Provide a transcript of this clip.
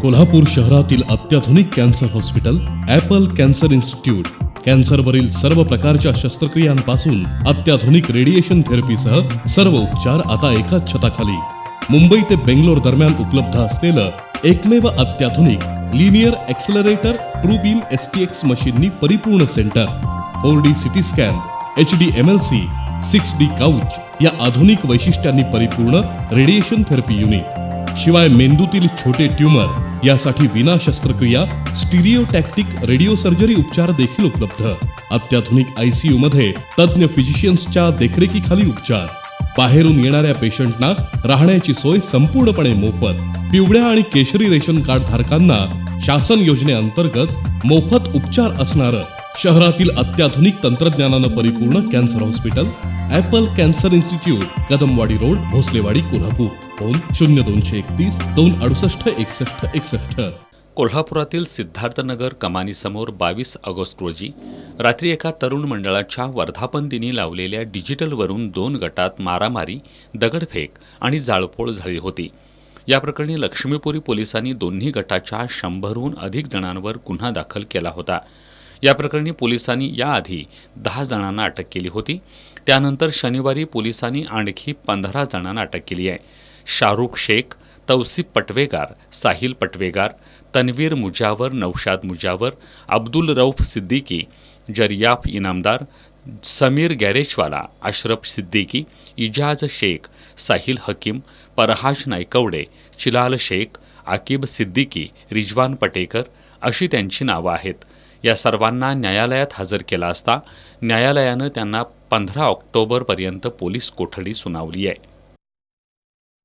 कोल्हापूर शहरातील अत्याधुनिक cancer hospital Apple cancer institute कॅन्सरवरील सर्व प्रकारच्या शस्त्रक्रियांपासून अत्याधुनिक रेडिएशन थेरपीसह सर्व उपचार आता एकाच छताखाली. मुंबई ते बेंगलोर दरम्यान उपलब्ध असलेलं एकमेव अत्याधुनिक linear accelerator true beam STX मशीननी परिपूर्ण centre, 4D CT scan, HD MLC, 6D couch या आधुनिक वैशिष्ट्यांनी परिपूर्ण रेडिएशन थेरपी युनिट. शिवाय मेंदूतील छोटे ट्यूमर यासाठी विना शस्त्रक्रिया स्टिरिओटॅक्टिक रेडिओ सर्जरी उपचार देखील उपलब्ध. अत्याधुनिक ICU मध्ये तज्ञ फिजिशियन्सच्या देखरेखीखाली उपचार. बाहेरून येणाऱ्या पेशंटना राहण्याची सोय संपूर्णपणे मोफत. पिवळ्या आणि केशरी रेशन कार्ड धारकांना शासन योजनेअंतर्गत मोफत उपचार असणारं शहरातील अत्याधुनिक तंत्रज्ञानानं परिपूर्ण cancer hospital Apple cancer institute, Kadamwadi road, Bhosalewadi, Kolhapur. Phone 0231 268 61 61. कोल्हापुरातील सिद्धार्थनगर कमानीसमोर 22 ऑगस्ट रोजी रात्री एका तरुण मंडळाच्या वर्धापन दिनी लावलेल्या डिजिटलवरून 2 गटात मारामारी, दगडफेक आणि जाळपोळ झाली होती. या प्रकरणी लक्ष्मीपुरी पोलिसांनी दोन्ही गटाच्या 100हून अधिक जणांवर गुन्हा दाखल केला होता. या प्रकरणी पोलिसांनी याआधी 10 जणांना अटक केली होती. त्यानंतर शनिवारी पोलिसांनी आणखी 15 जणांना अटक केली आहे. शाहरुख शेख, तौसिफ पटवेगार, साहिल पटवेगार, तन्वीर मुजावर, नौशाद मुजावर, अब्दुल रऊफ सिद्दीकी, जरियाफ इनामदार, समीर गॅरेजवाला, अशरफ सिद्दीकी, इजाज शेख, साहिल हकीम, परहाज नायकवडे, चिलाल शेख, आकिब सिद्दीकी, रिजवान पटेकर अशी त्यांची नावं आहेत. या सर्वांना न्यायालयात हजर केला असता न्यायालयानं त्यांना 15 ऑक्टोबरपर्यंत पोलीस कोठडी सुनावली आहे.